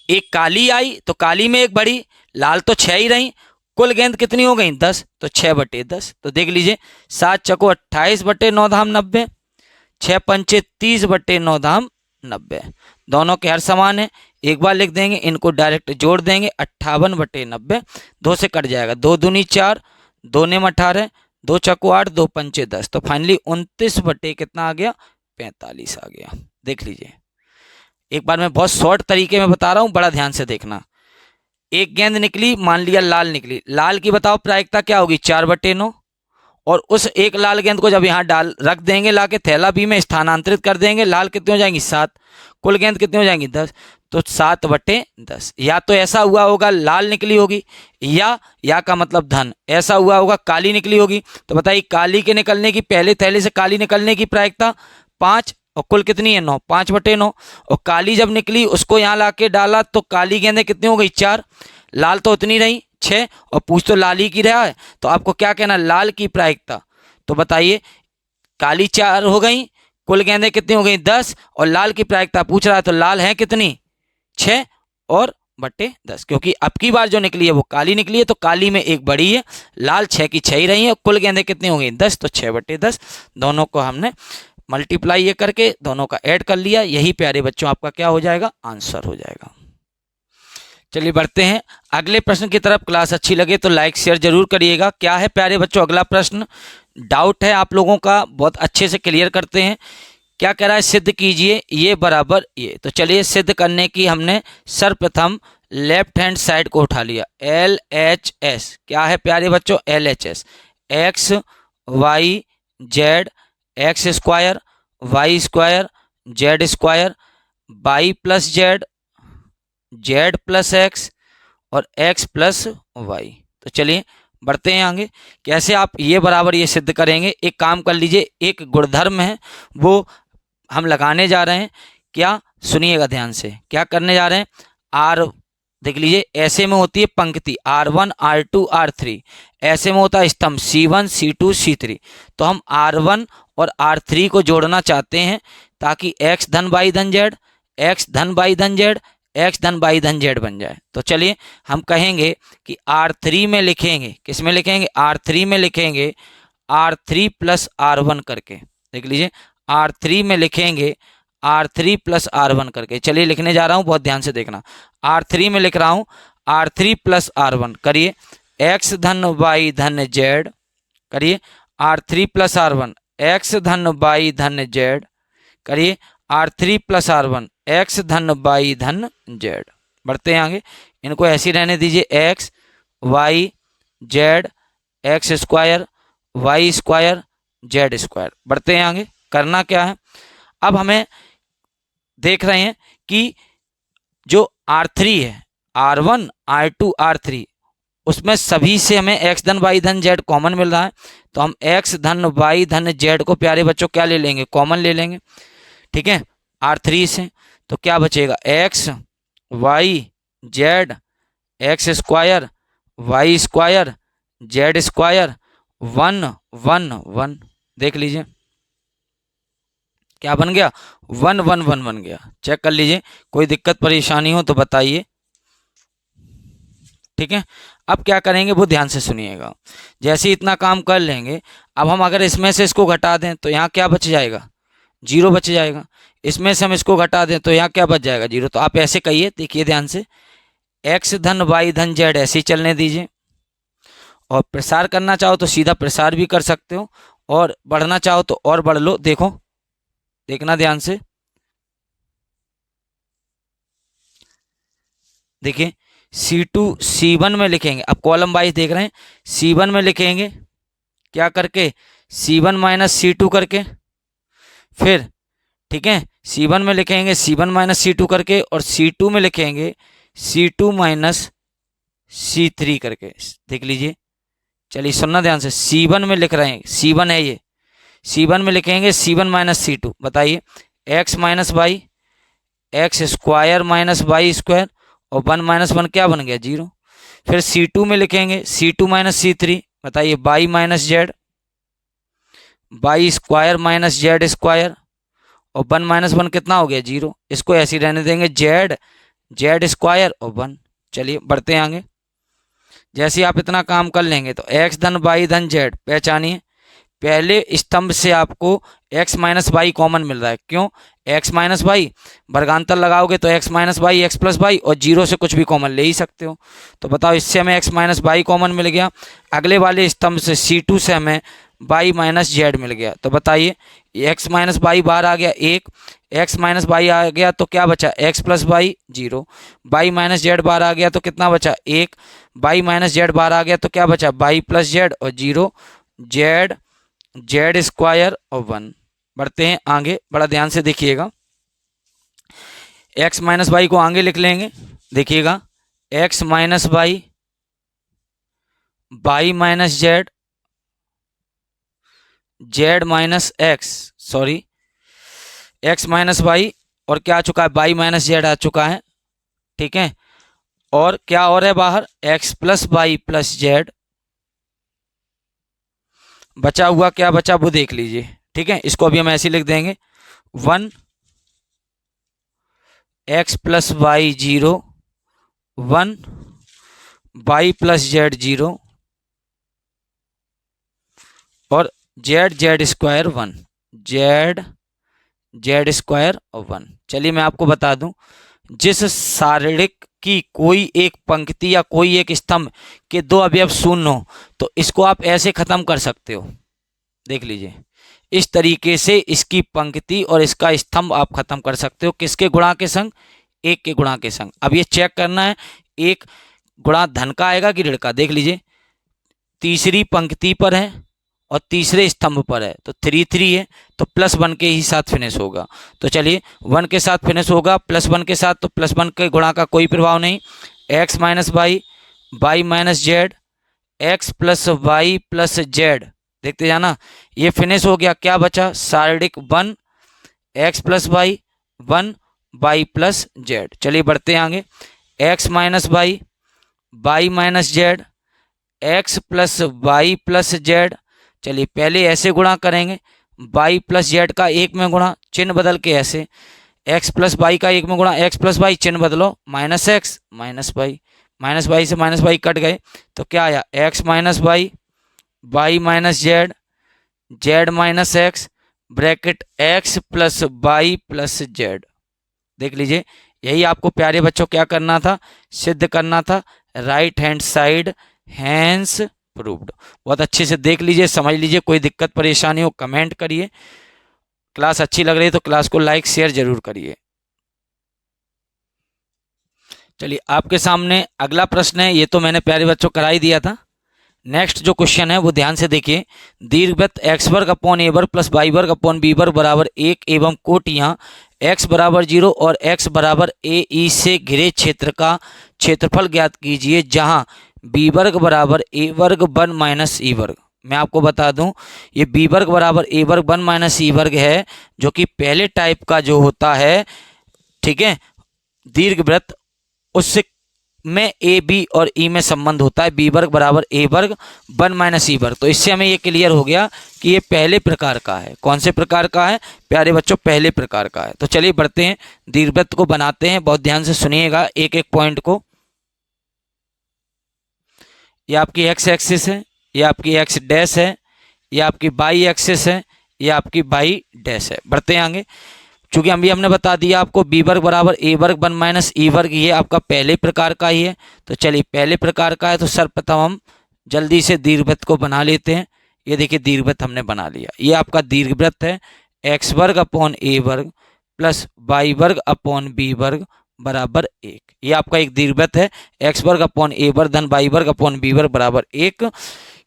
एक काली आई तो काली में एक बढ़ी, लाल तो 6 ही रही, कुल गेंद कितनी हो गई? 10। तो 6/10। तो देख लीजिए, 7 चको 28/9 धाम 90, 6 पंचे 30/9 धाम 90। दोनों के हर समान है, एक बार लिख देंगे, इनको डायरेक्ट जोड़ देंगे, 58/90। 2 से कट जाएगा, 2 दूनी 4, 2 नेम 18, 2 चको 8, 2 पंचे 10। तो फाइनली 29 कितना आ गया? 45 आ गया। देख लीजिए, एक बार मैं बहुत शॉर्ट तरीके में बता रहा हूं, बड़ा ध्यान से देखना। एक गेंद निकली, मान लिया लाल निकली, लाल की बताओ प्रायिकता क्या होगी? 4/9। और उस एक लाल गेंद को जब यहाँ रख देंगे, लाके थैला बी में स्थानांतरित कर देंगे, लाल कितनी हो जाएंगी? 7। कुल गेंद कितनी हो जाएंगी? 10। तो 7/10। या तो ऐसा हुआ होगा लाल निकली होगी, या का मतलब धन, ऐसा हुआ होगा काली निकली होगी। तो बताइए, काली के निकलने की, पहले थैले से काली निकलने की प्रायिकता 5, और कुल कितनी है? 9। 5/9। और काली जब निकली, उसको यहाँ लाके डाला तो काली गेंदें कितनी हो गई? 4। लाल तो उतनी रही 6, और पूछ तो लाल ही की रहा है, तो आपको क्या कहना? लाल की प्रायिकता। तो बताइए, काली 4 हो गई, कुल गेंदें कितनी हो गई? 10, और लाल की प्रायिकता पूछ रहा है, तो लाल है कितनी? 6 और बटे 10, क्योंकि अब की बार जो निकली है वो काली निकली है, तो काली में एक बड़ी है, लाल 6 की 6 ही रही है, कुल गेंदें कितनी हो गई? 10। तो 6/10। दोनों को हमने मल्टीप्लाई ये करके दोनों का ऐड कर लिया। यही प्यारे बच्चों आपका क्या हो जाएगा? आंसर हो जाएगा। चलिए बढ़ते हैं अगले प्रश्न की तरफ। क्लास अच्छी लगे तो लाइक शेयर जरूर करिएगा। क्या है प्यारे बच्चों अगला प्रश्न? डाउट है आप लोगों का, बहुत अच्छे से क्लियर करते हैं। क्या कह रहा है? सिद्ध कीजिए ये बराबर ये। तो चलिए सिद्ध करने की हमने सर्वप्रथम लेफ्ट हैंड साइड को उठा लिया। LHS क्या है प्यारे बच्चों? LHS X Y Z X square Y square Z square Y plus Z Z plus X और एक्स प्लस वाई। तो चलिए बढ़ते हैं आगे। कैसे आप ये बराबर ये सिद्ध करेंगे? एक काम कर लीजिए, एक गुणधर्म है वो हम लगाने जा रहे हैं। क्या? सुनिएगा ध्यान से, क्या करने जा रहे हैं? आर देख लीजिए, ऐसे में होती है पंक्ति R1 R2 R3, ऐसे में होता है स्तंभ C1 C2 C3। तो हम R1 और R3 को जोड़ना चाहते हैं ताकि x धन y धन जेड एक्स धन बाई धन जेड, एक्स धन बाई धन जेड बन जाए। तो चलिए हम कहेंगे कि R3 में लिखेंगे, किस में लिखेंगे, R3 में लिखेंगे R3 प्लस R1 करके। देख लीजिए R3 में लिखेंगे R3 प्लस R1 करके। चलिए लिखने जा रहा हूं, बहुत ध्यान से देखना। R3 में लिख रहा हूं R3 प्लस R1, करिए एक्स धन बाई धन जेड, करिए R3 प्लस R1 एक्स धन बाई धन जेड, करिए R3 प्लस R1 एक्स धन बाई धन जेड। बढ़ते हैं आगे, इनको ऐसे रहने दीजिए, X Y Z X square Y square Z square. बढ़ते हैं आगे, करना क्या है, अब हमें देख रहे हैं कि जो R3 है, R1 R2 R3, उसमें सभी से हमें एक्स धन बाई धन जेड कॉमन मिल रहा है। तो हम एक्स धन बाई धन जेड को प्यारे बच्चों क्या ले लेंगे, कॉमन ले लेंगे। ठीक है, R3 से तो क्या बचेगा, X Y Z X square Y square Z square 1 1 1। देख लीजिए क्या बन गया, 1 1 1 बन गया। चेक कर लीजिए, कोई दिक्कत परेशानी हो तो बताइए। ठीक है, अब क्या करेंगे वो ध्यान से सुनिएगा। जैसे इतना काम कर लेंगे, अब हम अगर इसमें से इसको घटा दें तो यहाँ क्या बच जाएगा, 0 बच जाएगा। इसमें से हम इसको घटा दें तो यहाँ क्या बच जाएगा, 0। तो आप ऐसे कहिए, देखिए ध्यान से, एक्स धन वाई धन जेड ऐसे ही चलने दीजिए। और प्रसार करना चाहो तो सीधा प्रसार भी कर सकते हो, और बढ़ना चाहो तो और बढ़ लो। देखो, देखना ध्यान से, देखिए C2 C1 में लिखेंगे, अब कॉलम वाइज देख रहे हैं, C1 में लिखेंगे क्या करके, C1 माइनस C2 करके। फिर ठीक है, C1 में लिखेंगे C1 माइनस C2 करके, और C2 में लिखेंगे C2 माइनस C3 करके। देख लीजिए, चलिए सुनना ध्यान से, C1 में लिख रहे हैं, C1 है ये, C1 में लिखेंगे C1 माइनस C2। बताइए, X minus Y X square minus Y square, और 1 माइनस 1 क्या बन गया, 0। फिर C2 में लिखेंगे C2 माइनस C3। बताइए, by minus Z by square minus Z square, और 1 माइनस 1 कितना हो गया, 0। इसको ऐसे ही रहने देंगे, जेड जेड स्क्वायर और 1। चलिए बढ़ते हैं आगे। जैसे आप इतना काम कर लेंगे तो एक्स धन बाई धन जेड पहचानिए, पहले स्तंभ से आपको x माइनस वाई कॉमन मिल रहा है। क्यों, x माइनस वाई, वर्गांतर लगाओगे तो x minus Y X plus Y, और 0 से कुछ भी कॉमन ले ही सकते हो। तो बताओ, इससे हमें x माइनस वाई कॉमन मिल गया। अगले वाले स्तंभ से C2 से हमें y माइनस जेड मिल गया। तो बताइए, x माइनस वाई बाहर आ गया 1, x माइनस वाई आ गया तो क्या बचा, x plus Y 0, y minus Z बाहर आ गया तो कितना बचा 1, y माइनस जेड बाहर आ गया तो क्या बचा, y प्लस जेड और 0, जेड जेड स्क्वायर और 1। बढ़ते हैं आगे, बड़ा ध्यान से देखिएगा, x माइनस वाई को आगे लिख लेंगे। देखिएगा, x minus Y Y minus Z Z minus X, sorry x minus Y, और क्या आ चुका है, वाई माइनस जेड आ चुका है। ठीक है, और क्या और है बाहर, x plus Y plus Z. बचा हुआ क्या बचा वो देख लीजिए। ठीक है, इसको अभी हम ऐसे लिख देंगे, 1 x plus Y 0, 1 Y plus Z 0, और Z Z square 1, Z Z square और 1। चलिए मैं आपको बता दूं, जिस सारणिक की कोई एक पंक्ति या कोई एक स्तंभ के 2 अवयव शून्य हो तो इसको आप ऐसे खत्म कर सकते हो। देख लीजिए, इस तरीके से इसकी पंक्ति और इसका स्तंभ आप खत्म कर सकते हो। किसके गुणा के संग, 1 के गुणा के संग। अब ये चेक करना है, 1 गुणा धन का आएगा कि ऋण का। देख लीजिए, तीसरी पंक्ति पर है और तीसरे स्तंभ पर है तो 3 3 है, तो +1 के ही साथ फिनिश होगा। तो चलिए 1 के साथ फिनिश होगा, +1 के साथ, तो +1 के गुणा का कोई प्रभाव नहीं। x minus Y Y minus Z X plus Y plus Z, देखते जाना, ये फिनिश हो गया। क्या बचा, सारणिक 1 x plus Y 1 Y plus Z. चलिए बढ़ते हैं आगे, x minus Y Y minus Z X plus Y plus Z. चलिए पहले ऐसे गुणा करेंगे, वाई प्लस जेड का 1 में गुणा, चिन्ह बदल के ऐसे, एक्स प्लस वाई का एक में गुणा, एक्स प्लस वाई चिन्ह बदलो, माइनस एक्स माइनस वाई से माइनस वाई कट गए तो क्या आया, X minus Y, Y minus Z, Z minus X, bracket X plus Y plus Z. देख लीजिए, यही आपको प्यारे बच्चों क्या करना था, सिद्ध करना था, right hand side hence proved. बहुत अच्छे से देख लीजिए, समझ लीजिए, कोई दिक्कत परेशानी हो कमेंट करिए। क्लास अच्छी लग रही है तो क्लास को लाइक शेयर जरूर करिए। चलिए आपके सामने अगला प्रश्न है, ये तो मैंने प्यारे बच्चों करा ही दिया था। नेक्स्ट जो क्वेश्चन है वो ध्यान से देखिए। दीर्घवृत्त एक्स वर्ग अपॉन ए वर्ग प्लस वाई वर्ग अपॉन बी वर्ग बराबर 1 एवं कोटियां एक्स बराबर 0 और एक्स बराबर ए ई से घिरे क्षेत्र का क्षेत्रफल ज्ञात कीजिए, जहां बी वर्ग बराबर ए वर्ग 1 माइनस ई वर्ग। मैं आपको बता दूं, ये बी वर्ग बराबर ए वर्ग 1 माइनस ई वर्ग है, जो कि पहले टाइप का जो होता है, ठीक है, दीर्घवृत्त, उससे में ए बी और ई में संबंध होता है, बी वर्ग बराबर ए वर्ग 1 माइनस ई वर्ग। तो इससे हमें ये क्लियर हो गया कि ये पहले प्रकार का है। कौन से प्रकार का है प्यारे बच्चों, पहले प्रकार का है। तो चलिए बढ़ते हैं, दीर्घवृत्त को बनाते हैं। बहुत ध्यान से सुनिएगा एक एक पॉइंट को। ये आपकी एक्स एक्सिस है, ये आपकी एक्स डैश है, ये आपकी वाई एक्सिस है, ये आपकी वाई डैश है। बढ़ते हैं आगे। चूंकि हमने बता दिया आपको बी वर्ग बराबर ए वर्ग 1 माइनस ई वर्ग, ये आपका पहले प्रकार का ही है। तो चलिए पहले प्रकार का है तो सर्वप्रथम हम जल्दी से दीर्घवृत्त को बना लेते हैं। ये देखिए दीर्घवृत्त हमने बना लिया। ये आपका दीर्घवृत्त है एक्स वर्ग अपॉन ए वर्ग प्लस वाई वर्ग अपॉन बी वर्ग बराबर 1। ये आपका एक दीर्घवृत्त है एक्स वर्ग अपॉन ए वर्ग धन वाई वर्ग अपॉन बी वर्ग बराबर 1।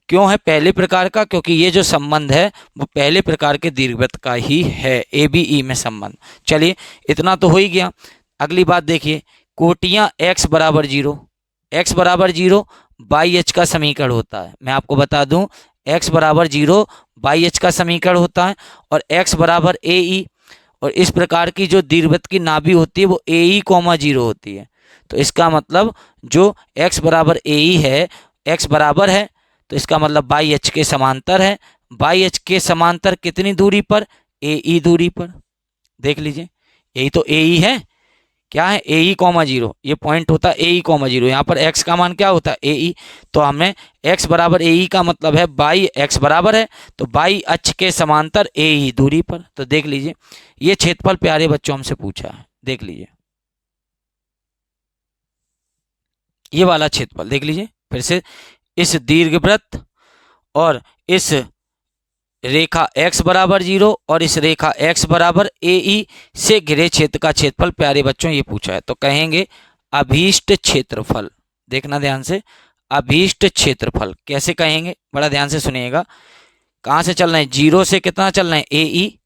क्यों है पहले प्रकार का, क्योंकि ये जो संबंध है वो पहले प्रकार के दीर्घवृत्त का ही है, ए बी ई में संबंध। चलिए इतना तो हो ही गया। अगली बात देखिए, कोटियां x बराबर 0, x बराबर 0 बाई एच का समीकरण होता है। मैं आपको बता दूं, x बराबर 0 बाई एच का समीकरण होता है और x बराबर ए ई, और इस प्रकार की जो दीर्घवृत्त की नाभि होती है वो ए ई कॉमा 0 होती है। तो इसका मतलब जो x बराबर ए ई है, x बराबर है, तो इसका मतलब बाई एच के समांतर है। बाई एच के समांतर कितनी दूरी पर, ए ई दूरी पर। देख लीजिए, यही तो ए ई है, क्या है, ए ई कॉमा 0। ये पॉइंट होता है ए ई कॉमा 0। यहाँ पर x का मान क्या होता है, ए ई। तो हमने x बराबर ए ई का मतलब है बाई x बराबर है, तो बाई अक्ष के समांतर ए ई दूरी पर। तो देख लीजिए, ये क्षेत्रफल प्यारे बच्चों हमसे पूछा है। देख लीजिए ये वाला क्षेत्रफल, देख लीजिए फिर से, इस दीर्घवृत्त और इस रेखा x बराबर 0 और इस रेखा x बराबर ए ई से घिरे क्षेत्र का क्षेत्रफल प्यारे बच्चों ये पूछा है। तो कहेंगे अभीष्ट क्षेत्रफल। देखना ध्यान से, अभीष्ट क्षेत्रफल कैसे कहेंगे, बड़ा ध्यान से सुनिएगा। कहाँ से चल रहे हैं, 0 से कितना चल रहे हैं, ए ई।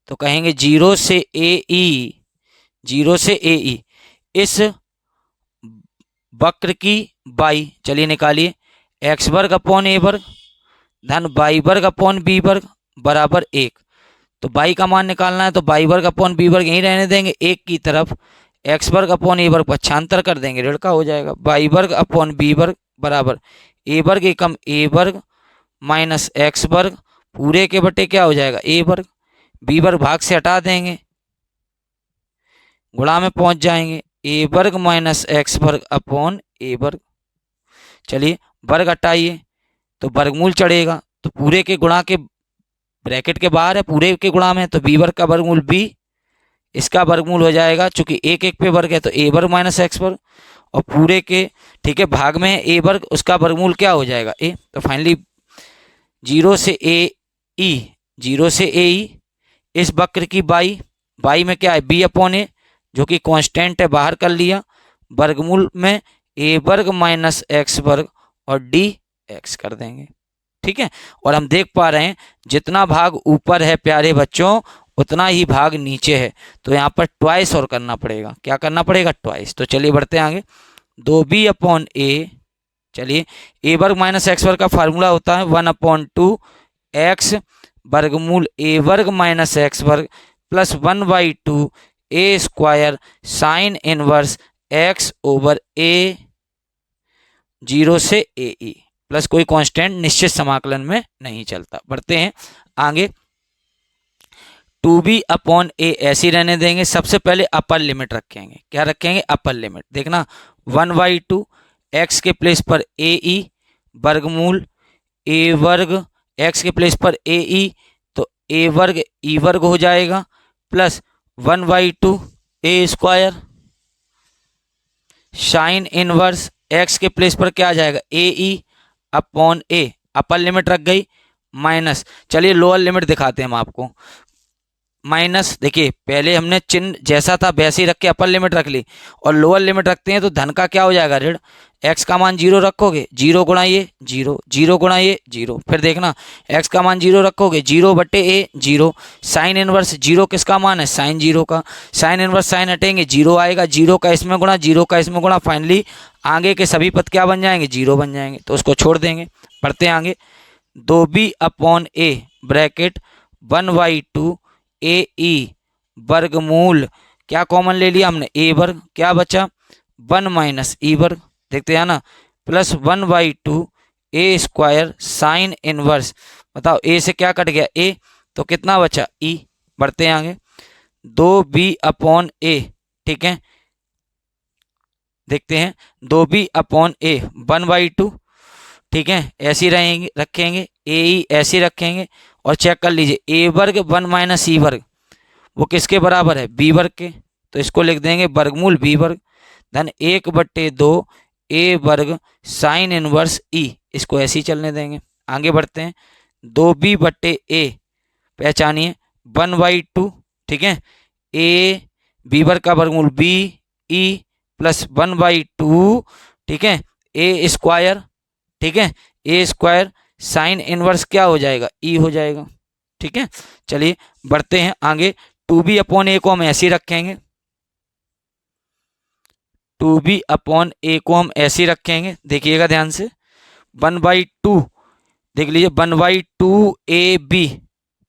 तो कहेंगे 0 से ए ई, 0 से ए ई, इस वक्र की बाई, चलिए निकालिए, एक्स वर्ग अपॉन ए वर्ग धन वाई वर्ग अपॉन बी वर्ग बराबर 1। तो बाई का मान निकालना है तो वाई वर्ग अपॉन बी वर्ग यहीं रहने देंगे, एक की तरफ एक्स वर्ग अपॉन ए वर्ग पक्षांतर कर देंगे, ऋण का हो जाएगा। वाई वर्ग अपॉन बी वर्ग बराबर ए वर्ग एकम ए वर्ग माइनस एक्स वर्ग पूरे के बटे क्या हो जाएगा, ए वर्ग। बी वर्ग भाग से हटा देंगे, गुणा में पहुंच जाएंगे, ए वर्ग माइनस एक्स वर्ग अपॉन ए वर्ग। चलिए वर्ग हटाइए तो वर्गमूल चढ़ेगा, तो पूरे के गुणा के ब्रैकेट के बाहर है, पूरे के गुणा में, तो बी वर्ग का वर्गमूल बी, इसका वर्गमूल हो जाएगा, चूंकि एक एक पे वर्ग है तो ए वर्ग माइनस एक्स वर्ग, और पूरे के, ठीक है, भाग में है ए वर्ग, उसका वर्गमूल क्या हो जाएगा, ए। तो फाइनली 0 से ए ई, 0 से ए ई, इस वक्र की बाई, बाई में क्या है, बी अपॉन ए जो कि कांस्टेंट है, बाहर कर लिया, वर्गमूल में ए वर्ग माइनस एक्स वर्ग और डी एक्स कर देंगे, ठीक है। और हम देख पा रहे हैं जितना भाग ऊपर है प्यारे बच्चों उतना ही भाग नीचे है, तो यहाँ पर ट्वाइस और करना पड़ेगा। क्या करना पड़ेगा, ट्वाइस। तो चलिए बढ़ते हैं आगे, 2b अपॉन ए, चलिए ए वर्ग माइनस एक्स वर्ग का फार्मूला होता है 1/2 एक्स वर्गमूल ए वर्ग माइनस एक्स वर्ग plus 1/2 A square sine inverse X over A 0 से ए ई प्लस कोई कांस्टेंट निश्चित समाकलन में नहीं चलता। बढ़ते हैं आगे, 2b/a ऐसी रहने देंगे। सबसे पहले अपर लिमिट रखेंगे। क्या रखेंगे? Upper limit. देखना 1/2 एक्स के प्लेस पर ए ई वर्गमूल ए वर्ग, एक्स के प्लेस पर ए ई तो ए वर्ग ई वर्ग हो जाएगा, plus 1/2 A square sine inverse x के प्लेस पर क्या आ जाएगा? ए ई अपॉन ए, अपर लिमिट रख गई, माइनस, चलिए लोअर लिमिट दिखाते हैं हम आपको। माइनस, देखिए पहले हमने चिन्ह जैसा था वैसे ही रख के अपर लिमिट रख ली, और लोअर लिमिट रखते हैं तो धन का क्या हो जाएगा? ऋण। एक्स का मान 0 रखोगे, 0 गुणा ये 0, 0 गुणा ये 0। फिर देखना एक्स का मान 0 रखोगे, 0/a 0। साइन इनवर्स 0 किसका मान है? साइन 0 का। साइन इनवर्स साइन हटेंगे, 0 आएगा, 0 का इसमें गुणा, 0 का इसमें गुणा, फाइनली आगे के सभी पद क्या बन जाएंगे? 0 बन जाएंगे। तो उसको छोड़ देंगे। पढ़ते हैं आगे। 2b/a ब्रैकेट 1/2 ए ई वर्गमूल, क्या कॉमन ले लिया हमने? ए वर्ग, क्या बचा? 1 माइनस ई वर्ग, देखते हैं ना, plus 1/2 A square sine inverse, बताओ ए से क्या कट गया? ए, तो कितना बचा? ई। बढ़ते हैं आगे। 2b/a, ठीक है, देखते हैं 2b/a 1/2, ठीक है, ऐसी रहेंगे, रखेंगे, ए ई ऐसे रखेंगे, और चेक कर लीजिए ए वर्ग 1 माइनस ई वर्ग वो किसके बराबर है? बी वर्ग के। तो इसको लिख देंगे वर्गमूल बी वर्ग, धन 1/2 ए वर्ग साइन इनवर्स ई, इसको ऐसे ही चलने देंगे। आगे बढ़ते हैं। 2b/a पहचानिए 1/2, ठीक है, ए बी वर्ग का वर्गमूल बी ई प्लस 1/2, ठीक है, ए स्क्वायर, ठीक है, ए स्क्वायर साइन इनवर्स क्या हो जाएगा? ई हो जाएगा। ठीक है, चलिए बढ़ते हैं आगे। 2b/a को हम ऐसे रखेंगे, 2b/a को हम ऐसे रखेंगे, देखिएगा ध्यान से। 1/2 देख लीजिए, 1/2 ए बी,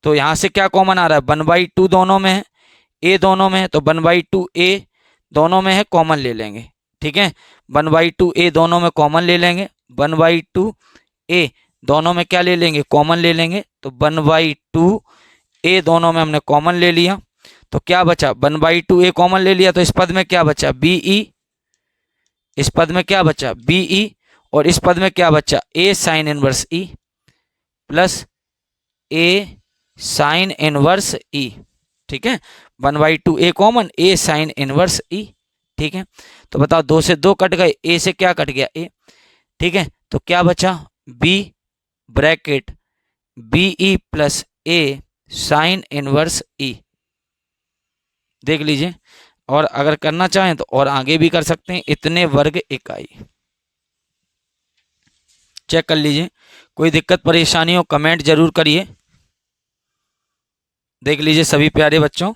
तो यहाँ से क्या कॉमन आ रहा है? 1/2 दोनों में है, ए दोनों में है, तो 1/2 ए दोनों में है, कॉमन ले लेंगे। ठीक है, 1/2 ए दोनों में कॉमन ले लेंगे, 1/2 ए दोनों में क्या ले लेंगे? कॉमन ले लेंगे। तो 1/2 ए दोनों में हमने कॉमन ले लिया, तो क्या बचा? 1/2 ए कॉमन ले लिया, तो इस पद में क्या बचा? बी ई, इस पद में क्या बचा? बी ई, और इस पद में क्या बचा? ए sine inverse E plus A sine inverse ई। ठीक है, 1/2 ए कॉमन, ए साइन इनवर्स ई। ठीक है, तो बताओ 2 से 2 कट गए, ए से क्या कट गया? ए। ठीक है, तो क्या बचा? B bracket B E plus A sine inverse E. देख लीजिए, और अगर करना चाहें तो और आगे भी कर सकते हैं। इतने वर्ग इकाई, चेक कर लीजिए, कोई दिक्कत परेशानी हो कमेंट जरूर करिए। देख लीजिए सभी प्यारे बच्चों,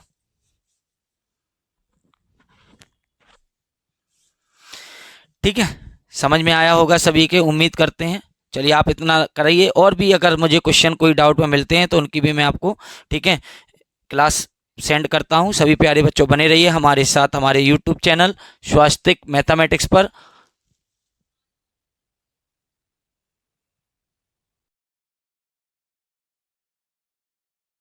ठीक है, समझ में आया होगा सभी के, उम्मीद करते हैं। चलिए आप इतना कराइए, और भी अगर मुझे क्वेश्चन कोई डाउट में मिलते हैं तो उनकी भी मैं आपको, ठीक है, क्लास सेंड करता हूं। सभी प्यारे बच्चों बने रहिए हमारे साथ, हमारे यूट्यूब चैनल स्वास्तिक मैथमेटिक्स पर।